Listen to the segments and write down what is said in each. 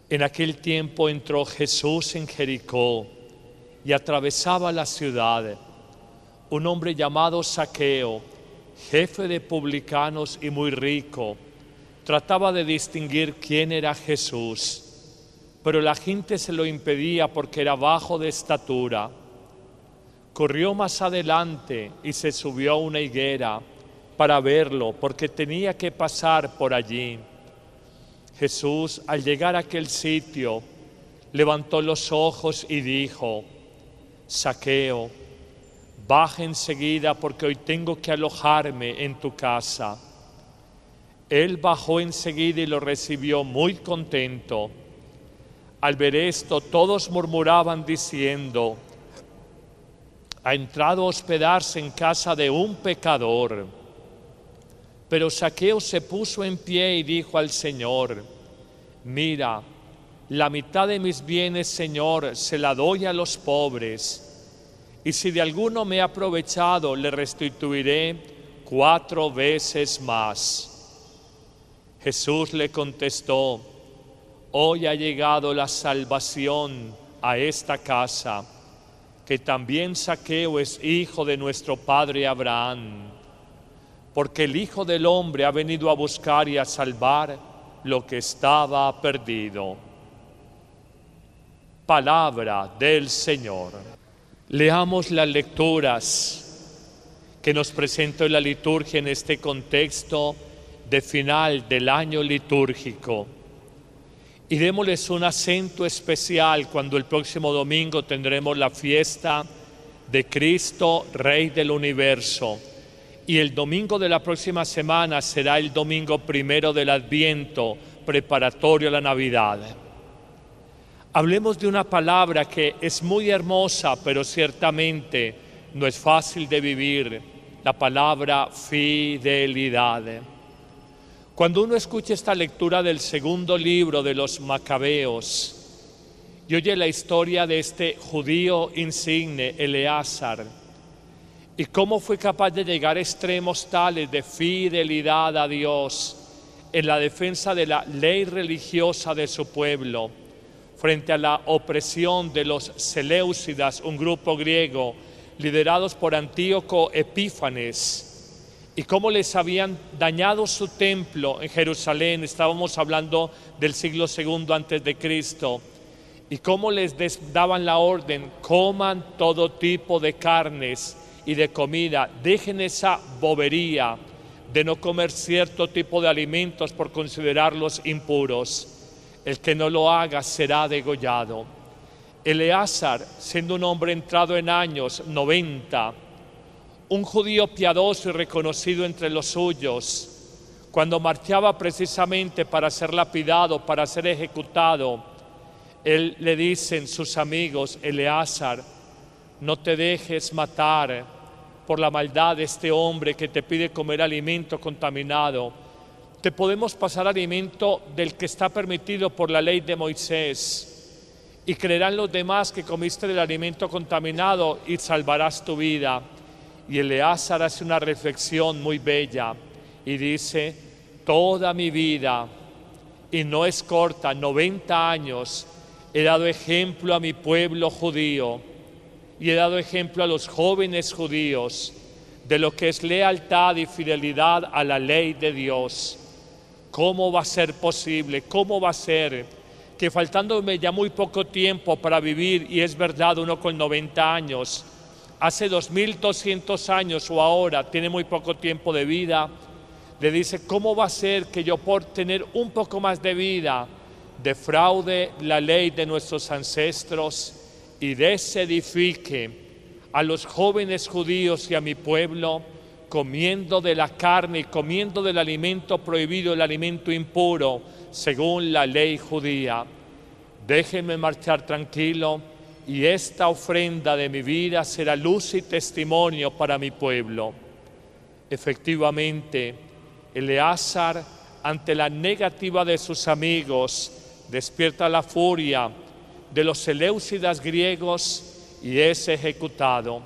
En aquel tiempo entró Jesús en Jericó y atravesaba la ciudad. Un hombre llamado Zaqueo, jefe de publicanos y muy rico, trataba de distinguir quién era Jesús, pero la gente se lo impedía porque era bajo de estatura. Corrió más adelante y se subió a una higuera para verlo, porque tenía que pasar por allí. Jesús, al llegar a aquel sitio, levantó los ojos y dijo: Zaqueo, baja enseguida porque hoy tengo que alojarme en tu casa. Él bajó enseguida y lo recibió muy contento. Al ver esto, todos murmuraban diciendo: ha entrado a hospedarse en casa de un pecador. Pero Zaqueo se puso en pie y dijo al Señor: mira, la mitad de mis bienes, Señor, se la doy a los pobres, y si de alguno me he aprovechado, le restituiré 4 veces más. Jesús le contestó: hoy ha llegado la salvación a esta casa, que también Zaqueo es hijo de nuestro padre Abraham, porque el Hijo del Hombre ha venido a buscar y a salvar lo que estaba perdido. Palabra del Señor. Leamos las lecturas que nos presentó la liturgia en este contexto de final del año litúrgico. Y démosles un acento especial cuando el próximo domingo tendremos la fiesta de Cristo, Rey del Universo. Y el domingo de la próxima semana será el domingo primero del Adviento, preparatorio a la Navidad. Hablemos de una palabra que es muy hermosa, pero ciertamente no es fácil de vivir: la palabra fidelidad. Cuando uno escucha esta lectura del segundo libro de los Macabeos y oye la historia de este judío insigne, Eleazar, y cómo fue capaz de llegar a extremos tales de fidelidad a Dios en la defensa de la ley religiosa de su pueblo, frente a la opresión de los Seleucidas, un grupo griego liderados por Antíoco Epífanes, y cómo les habían dañado su templo en Jerusalén. Estábamos hablando del siglo II antes de Cristo, y cómo les daban la orden: coman todo tipo de carnes y de comida, dejen esa bobería de no comer cierto tipo de alimentos por considerarlos impuros. El que no lo haga será degollado. Eleazar, siendo un hombre entrado en años 90, un judío piadoso y reconocido entre los suyos, cuando marchaba precisamente para ser lapidado, para ser ejecutado, él le dicen sus amigos: Eleazar, no te dejes matar por la maldad de este hombre que te pide comer alimento contaminado. Te podemos pasar alimento del que está permitido por la ley de Moisés, y creerán los demás que comiste del alimento contaminado y salvarás tu vida. Y Eleazar hace una reflexión muy bella y dice: toda mi vida, y no es corta, 90 años, he dado ejemplo a mi pueblo judío y he dado ejemplo a los jóvenes judíos de lo que es lealtad y fidelidad a la ley de Dios. ¿Cómo va a ser posible? ¿Cómo va a ser que faltándome ya muy poco tiempo para vivir, y es verdad, uno con 90 años, hace 2200 años o ahora tiene muy poco tiempo de vida, le dice: ¿cómo va a ser que yo, por tener un poco más de vida, defraude la ley de nuestros ancestros y desedifique a los jóvenes judíos y a mi pueblo, comiendo de la carne y comiendo del alimento prohibido, el alimento impuro, según la ley judía? Déjenme marchar tranquilo, y esta ofrenda de mi vida será luz y testimonio para mi pueblo. Efectivamente, Eleazar, ante la negativa de sus amigos, despierta la furia de los seleucidas griegos y es ejecutado.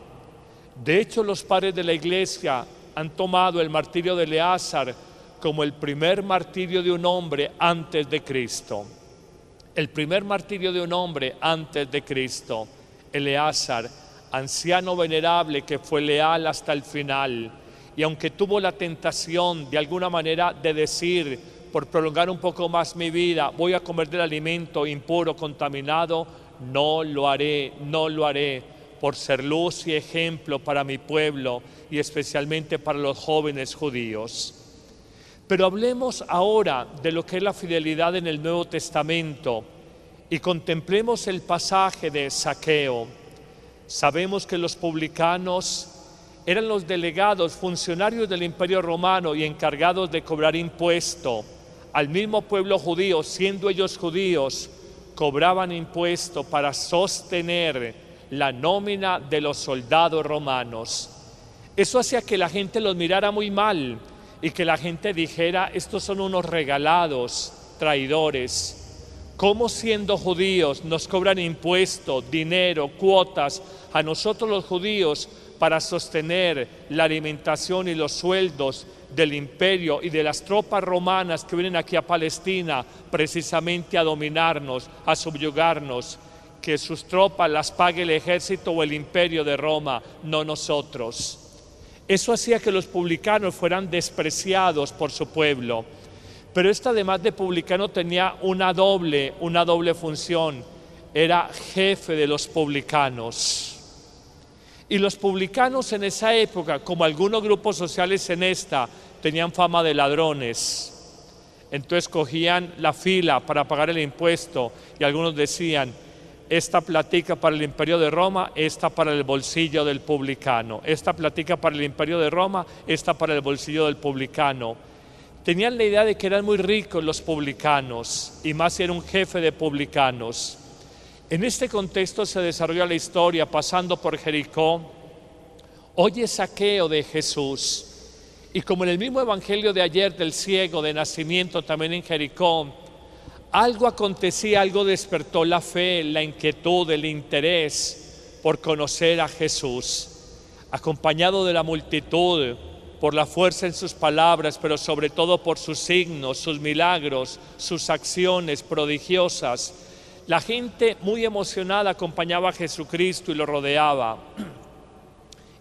De hecho, los padres de la Iglesia han tomado el martirio de Eleazar como el primer martirio de un hombre antes de Cristo. el primer martirio de un hombre antes de Cristo, Eleazar, anciano venerable que fue leal hasta el final, y aunque tuvo la tentación de alguna manera de decir, por prolongar un poco más mi vida, voy a comer del alimento impuro, contaminado, no lo haré, por ser luz y ejemplo para mi pueblo y especialmente para los jóvenes judíos. Pero hablemos ahora de lo que es la fidelidad en el Nuevo Testamento y contemplemos el pasaje de Zaqueo. Sabemos que los publicanos eran los delegados, funcionarios del Imperio Romano y encargados de cobrar impuesto al mismo pueblo judío. Siendo ellos judíos, cobraban impuesto para sostener la nómina de los soldados romanos. Eso hacía que la gente los mirara muy mal y que la gente dijera, estos son unos regalados, traidores. ¿Cómo siendo judíos nos cobran impuestos, dinero, cuotas a nosotros los judíos para sostener la alimentación y los sueldos del imperio y de las tropas romanas que vienen aquí a Palestina precisamente a dominarnos, a subyugarnos? Que sus tropas las pague el ejército o el imperio de Roma, no nosotros. Eso hacía que los publicanos fueran despreciados por su pueblo. Pero este, además de publicano, tenía una doble función. Era jefe de los publicanos. Y los publicanos en esa época, como algunos grupos sociales en esta, tenían fama de ladrones. Entonces cogían la fila para pagar el impuesto y algunos decían, esta platica para el imperio de Roma, esta para el bolsillo del publicano. Esta platica para el imperio de Roma, esta para el bolsillo del publicano. Tenían la idea de que eran muy ricos los publicanos, y más si era un jefe de publicanos. En este contexto se desarrolla la historia. Pasando por Jericó, oye Zaqueo de Jesús. Y como en el mismo evangelio de ayer del ciego de nacimiento, también en Jericó, algo acontecía, algo despertó la fe, la inquietud, el interés por conocer a Jesús. Acompañado de la multitud, por la fuerza en sus palabras, pero sobre todo por sus signos, sus milagros, sus acciones prodigiosas, la gente muy emocionada acompañaba a Jesucristo y lo rodeaba.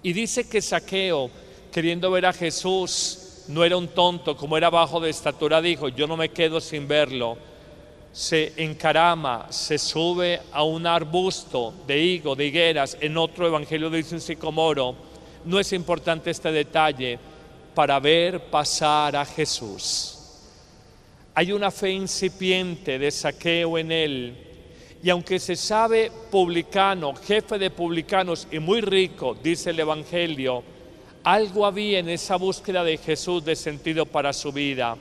Y dice que Zaqueo, queriendo ver a Jesús, no era un tonto, como era bajo de estatura, dijo, yo no me quedo sin verlo. Se encarama, se sube a un arbusto de higo, de higueras. En otro evangelio dice un sicomoro. No es importante este detalle, para ver pasar a Jesús. Hay una fe incipiente de Zaqueo en él, y aunque se sabe publicano, jefe de publicanos y muy rico, dice el evangelio, algo había en esa búsqueda de Jesús de sentido para su vida.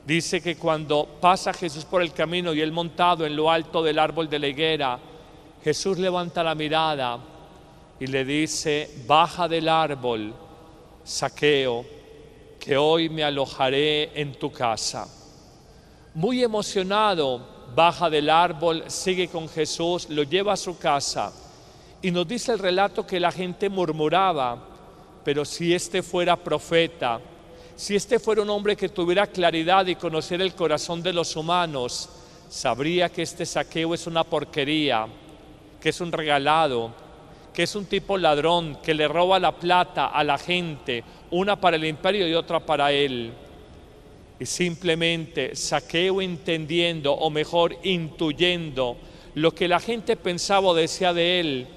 Dice que cuando pasa Jesús por el camino y él montado en lo alto del árbol de la higuera, Jesús levanta la mirada y le dice, baja del árbol, Zaqueo, que hoy me alojaré en tu casa. Muy emocionado, baja del árbol, sigue con Jesús, lo lleva a su casa. Y nos dice el relato que la gente murmuraba, pero si este fuera profeta, si este fuera un hombre que tuviera claridad y conociera el corazón de los humanos, sabría que este Zaqueo es una porquería, que es un regalado, que es un tipo ladrón, que le roba la plata a la gente, una para el imperio y otra para él. Y simplemente Zaqueo, entendiendo, o mejor intuyendo, lo que la gente pensaba o decía de él,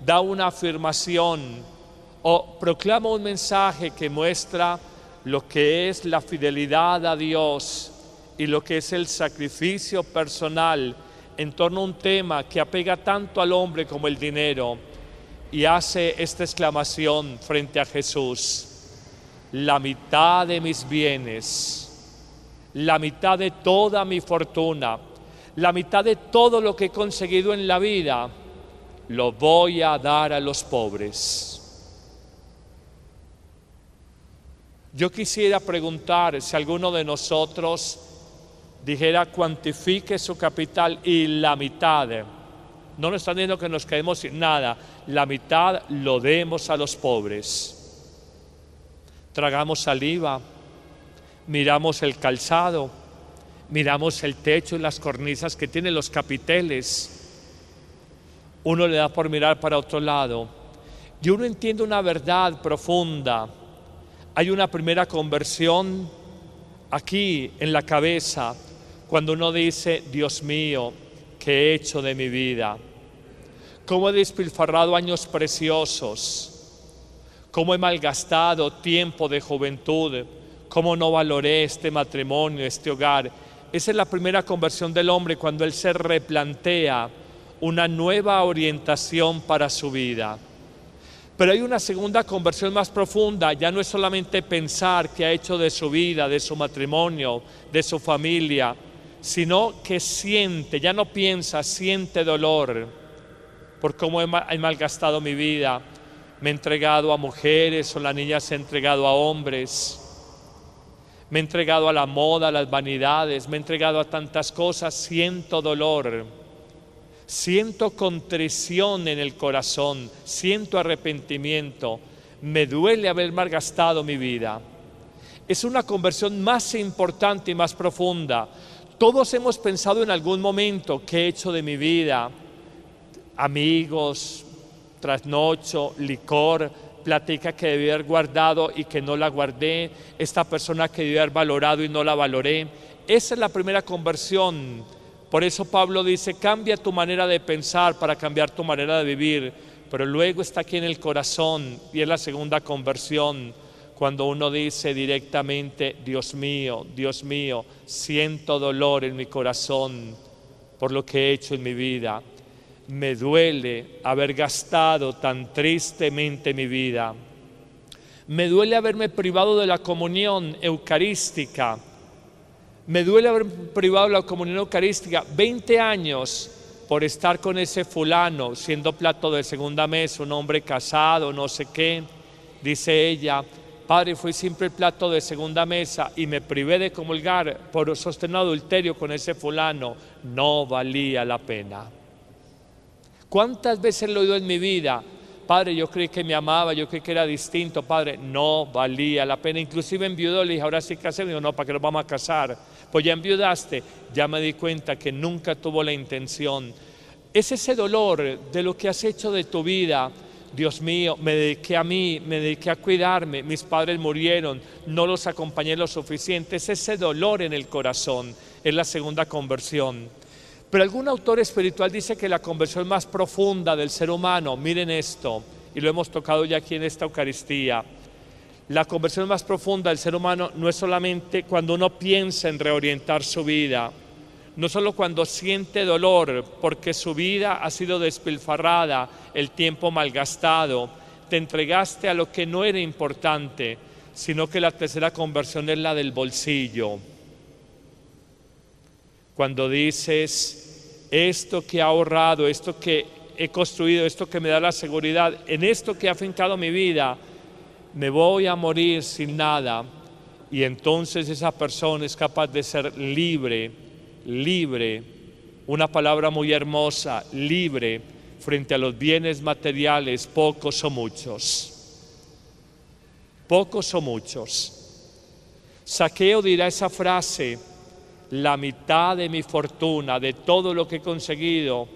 da una afirmación o proclama un mensaje que muestra lo que es la fidelidad a Dios y lo que es el sacrificio personal en torno a un tema que apega tanto al hombre como el dinero, y hace esta exclamación frente a Jesús: la mitad de mis bienes, la mitad de toda mi fortuna, la mitad de todo lo que he conseguido en la vida, lo voy a dar a los pobres. Yo quisiera preguntar si alguno de nosotros dijera, cuantifique su capital y la mitad, no nos están diciendo que nos quedemos sin nada, la mitad lo demos a los pobres. Tragamos saliva, miramos el calzado, Miramos el techo y las cornisas que tiene, los capiteles. Uno le da por mirar para otro lado y uno entiende una verdad profunda. Hay una primera conversión aquí en la cabeza cuando uno dice: Dios mío, ¿qué he hecho de mi vida? ¿Cómo he despilfarrado años preciosos? ¿Cómo he malgastado tiempo de juventud? ¿Cómo no valoré este matrimonio, este hogar? Esa es la primera conversión del hombre, cuando él se replantea una nueva orientación para su vida. Pero hay una segunda conversión más profunda. Ya no es solamente pensar qué ha hecho de su vida, de su matrimonio, de su familia, sino que siente, ya no piensa, siente dolor por cómo he malgastado mi vida. Me he entregado a mujeres, o la niña se ha entregado a hombres. Me he entregado a la moda, a las vanidades, me he entregado a tantas cosas. Siento dolor, siento contrición en el corazón, siento arrepentimiento. Me duele haber malgastado mi vida. Es una conversión más importante y más profunda. Todos hemos pensado en algún momento: ¿qué he hecho de mi vida? Amigos, trasnocho, licor, platica que debí haber guardado y que no la guardé, esta persona que debí haber valorado y no la valoré. Esa es la primera conversión. Por eso Pablo dice: cambia tu manera de pensar para cambiar tu manera de vivir. Pero luego está aquí en el corazón, y es la segunda conversión, cuando uno dice directamente: Dios mío, siento dolor en mi corazón por lo que he hecho en mi vida. Me duele haber gastado tan tristemente mi vida. Me duele haberme privado de la comunión eucarística. Me duele haberme privado de la comunión eucarística 20 años por estar con ese fulano, siendo plato de segunda mesa, un hombre casado, no sé qué. Dice ella: Padre, fui siempre el plato de segunda mesa y me privé de comulgar por sostener adulterio con ese fulano. No valía la pena. ¿Cuántas veces lo he oído en mi vida? Padre, yo creí que me amaba, yo creí que era distinto. Padre, no valía la pena. Inclusive enviudó, le dije: ahora sí casé. Me dijo: no, ¿para qué nos vamos a casar? Pues ya enviudaste. Ya me di cuenta que nunca tuvo la intención. Es ese dolor de lo que has hecho de tu vida. Dios mío, me dediqué a mí, me dediqué a cuidarme. Mis padres murieron, no los acompañé lo suficiente. Es ese dolor en el corazón. Es la segunda conversión. Pero algún autor espiritual dice que la conversión más profunda del ser humano, miren esto, y lo hemos tocado ya aquí en esta Eucaristía, la conversión más profunda del ser humano no es solamente cuando uno piensa en reorientar su vida, no solo cuando siente dolor porque su vida ha sido despilfarrada, el tiempo malgastado, te entregaste a lo que no era importante, sino que la tercera conversión es la del bolsillo. Cuando dices: esto que he ahorrado, esto que he construido, esto que me da la seguridad, en esto que he afincado mi vida, me voy a morir sin nada. Y entonces esa persona es capaz de ser libre, una palabra muy hermosa, libre frente a los bienes materiales, pocos o muchos. Pocos o muchos. Zaqueo dirá esa frase: la mitad de mi fortuna, de todo lo que he conseguido,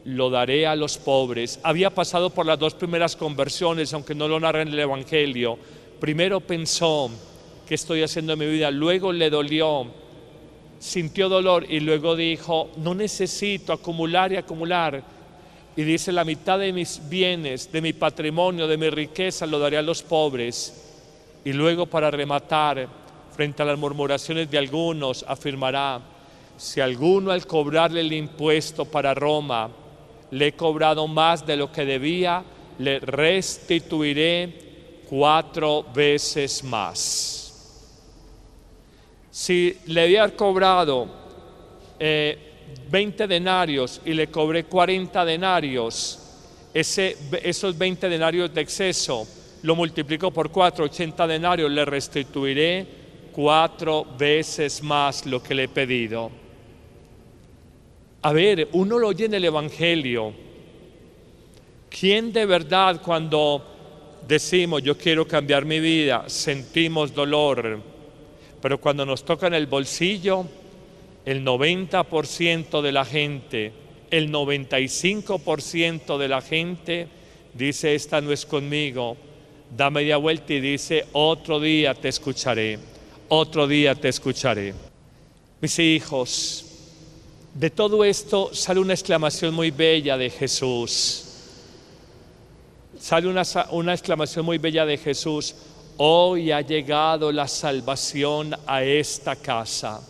lo daré a los pobres. Había pasado por las dos primeras conversiones, aunque no lo narra en el Evangelio. Primero pensó: ¿qué estoy haciendo en mi vida? Luego le dolió, sintió dolor y luego dijo: no necesito acumular y acumular. Y dice: la mitad de mis bienes, de mi patrimonio, de mi riqueza, lo daré a los pobres. Y luego, para rematar, frente a las murmuraciones de algunos, afirmará: si alguno al cobrarle el impuesto para Roma le he cobrado más de lo que debía, le restituiré 4 veces más. Si le había cobrado 20 denarios y le cobré 40 denarios, esos 20 denarios de exceso lo multiplico por 4, 80 denarios, le restituiré 4 veces más lo que le he pedido. A ver, uno lo oye en el Evangelio. ¿Quién de verdad, cuando decimos: yo quiero cambiar mi vida, sentimos dolor? Pero cuando nos toca en el bolsillo, el 90% de la gente, el 95% de la gente dice: esta no es conmigo, da media vuelta y dice: otro día te escucharé, otro día te escucharé. Mis hijos, de todo esto sale una exclamación muy bella de Jesús. Sale una exclamación muy bella de Jesús: hoy ha llegado la salvación a esta casa.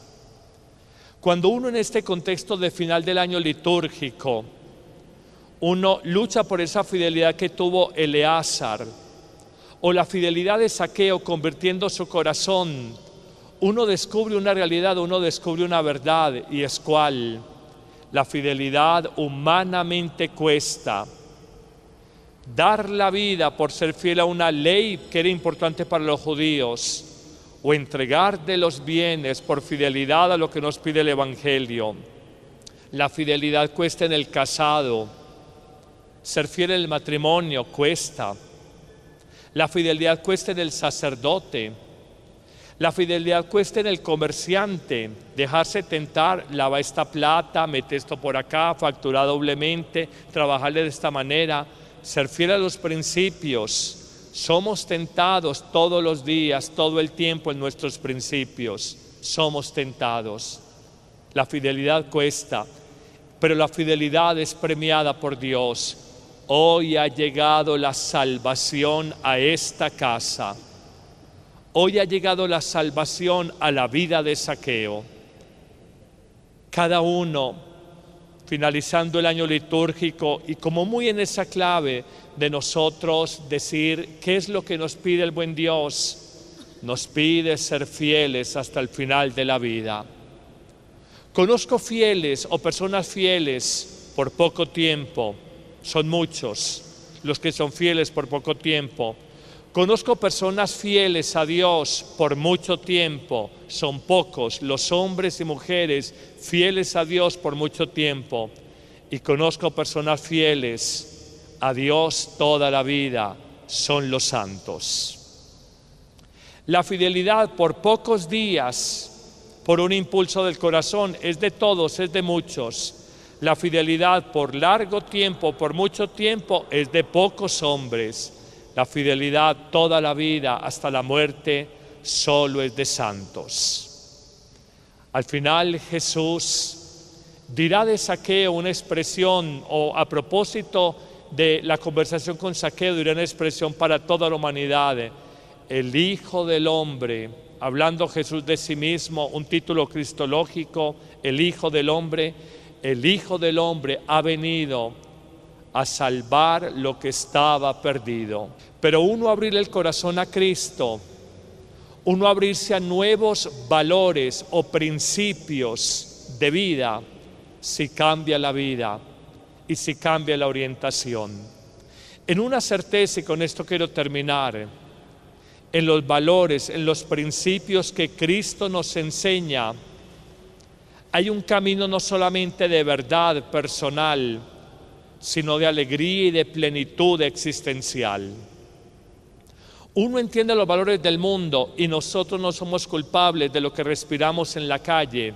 Cuando uno en este contexto de final del año litúrgico, uno lucha por esa fidelidad que tuvo Eleazar, o la fidelidad de Zaqueo convirtiendo su corazón, uno descubre una realidad, uno descubre una verdad, y es cuál: la fidelidad humanamente cuesta. Dar la vida por ser fiel a una ley que era importante para los judíos, o entregar de los bienes por fidelidad a lo que nos pide el Evangelio. La fidelidad cuesta en el casado, ser fiel en el matrimonio cuesta. La fidelidad cuesta en el sacerdote. La fidelidad cuesta en el comerciante, dejarse tentar: lava esta plata, mete esto por acá, factura doblemente, trabajarle de esta manera. Ser fiel a los principios. Somos tentados todos los días, todo el tiempo en nuestros principios. Somos tentados. La fidelidad cuesta, pero la fidelidad es premiada por Dios. Hoy ha llegado la salvación a esta casa. Hoy ha llegado la salvación a la vida de Zaqueo. Cada uno, finalizando el año litúrgico, y como muy en esa clave de nosotros decir: ¿qué es lo que nos pide el buen Dios? Nos pide ser fieles hasta el final de la vida. Conozco fieles o personas fieles por poco tiempo. Son muchos los que son fieles por poco tiempo. Conozco personas fieles a Dios por mucho tiempo. Son pocos los hombres y mujeres fieles a Dios por mucho tiempo. Y conozco personas fieles a Dios toda la vida. Son los santos. La fidelidad por pocos días, por un impulso del corazón, es de todos, es de muchos. La fidelidad por largo tiempo, por mucho tiempo, es de pocos hombres. La fidelidad toda la vida, hasta la muerte, solo es de santos. Al final Jesús dirá de Zaqueo una expresión, o a propósito de la conversación con Zaqueo, dirá una expresión para toda la humanidad: el Hijo del Hombre, hablando Jesús de sí mismo, un título cristológico, el Hijo del Hombre ha venido a salvar lo que estaba perdido. Pero uno abrir el corazón a Cristo, uno abrirse a nuevos valores o principios de vida, si cambia la vida y si cambia la orientación. En una certeza, y con esto quiero terminar, en los valores, en los principios que Cristo nos enseña, hay un camino no solamente de verdad personal, sino de alegría y de plenitud existencial. Uno entiende los valores del mundo y nosotros no somos culpables de lo que respiramos en la calle.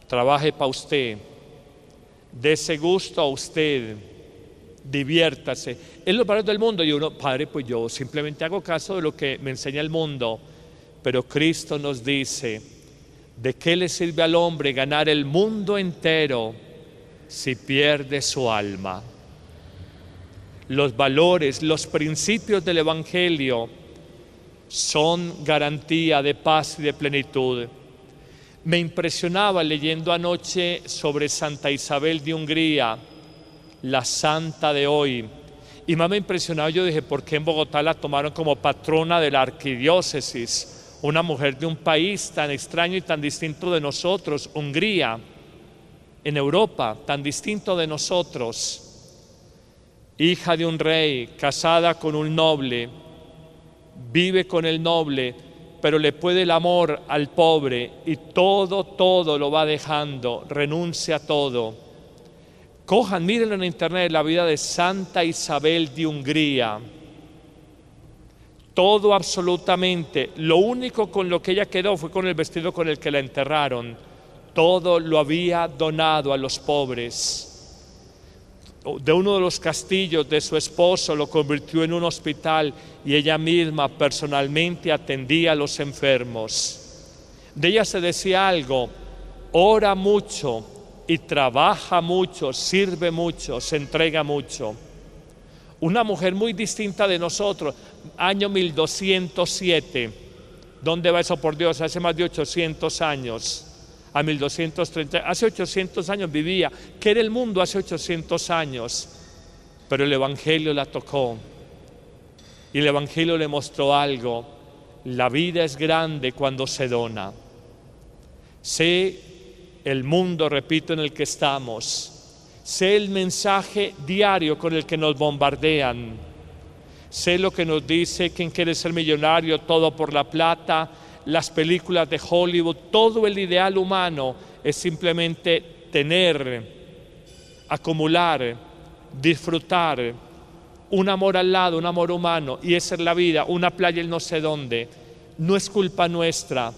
Trabaje para usted, dese gusto a usted, diviértase. Es los valores del mundo, y uno: padre, pues yo simplemente hago caso de lo que me enseña el mundo. Pero Cristo nos dice: ¿de qué le sirve al hombre ganar el mundo entero si pierde su alma? Los valores, los principios del Evangelio son garantía de paz y de plenitud. Me impresionaba leyendo anoche sobre Santa Isabel de Hungría, la santa de hoy. Y más me impresionaba, yo dije: ¿por qué en Bogotá la tomaron como patrona de la arquidiócesis? Una mujer de un país tan extraño y tan distinto de nosotros, Hungría, en Europa, tan distinto de nosotros. Hija de un rey, casada con un noble, vive con el noble, pero le puede el amor al pobre y todo lo va dejando, renuncia a todo. Cojan, mírenlo en internet, la vida de Santa Isabel de Hungría. Todo absolutamente, lo único con lo que ella quedó fue con el vestido con el que la enterraron. todo lo había donado a los pobres. De uno de los castillos de su esposo lo convirtió en un hospital y ella misma personalmente atendía a los enfermos. De ella se decía algo: ora mucho y trabaja mucho, sirve mucho, se entrega mucho. Una mujer muy distinta de nosotros, año 1207. ¿Dónde va eso, por Dios? Hace más de 800 años. A 1230, hace 800 años vivía. ¿Qué era el mundo hace 800 años? Pero el Evangelio la tocó. Y el Evangelio le mostró algo: la vida es grande cuando se dona. Sé el mundo, repito, en el que estamos. Sé el mensaje diario con el que nos bombardean. Sé lo que nos dice quién quiere ser millonario, todo por la plata, las películas de Hollywood. Todo el ideal humano es simplemente tener, acumular, disfrutar, un amor al lado, un amor humano, y esa es la vida, una playa en no sé dónde. No es culpa nuestra,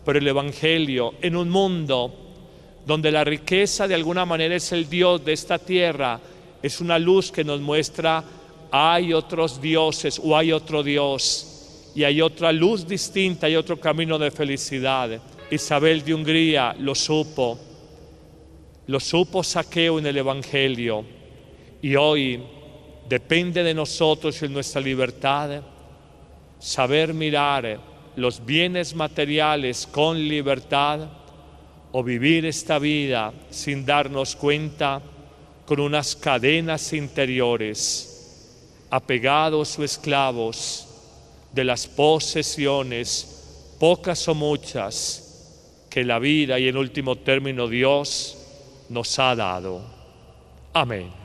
pero el Evangelio, en un mundo donde la riqueza de alguna manera es el Dios de esta tierra, es una luz que nos muestra: hay otros dioses o hay otro Dios y hay otra luz distinta, hay otro camino de felicidad. Isabel de Hungría lo supo Zaqueo en el Evangelio, y hoy depende de nosotros y de nuestra libertad saber mirar los bienes materiales con libertad o vivir esta vida sin darnos cuenta, con unas cadenas interiores, apegados o esclavos de las posesiones, pocas o muchas, que la vida y en último término Dios nos ha dado. Amén.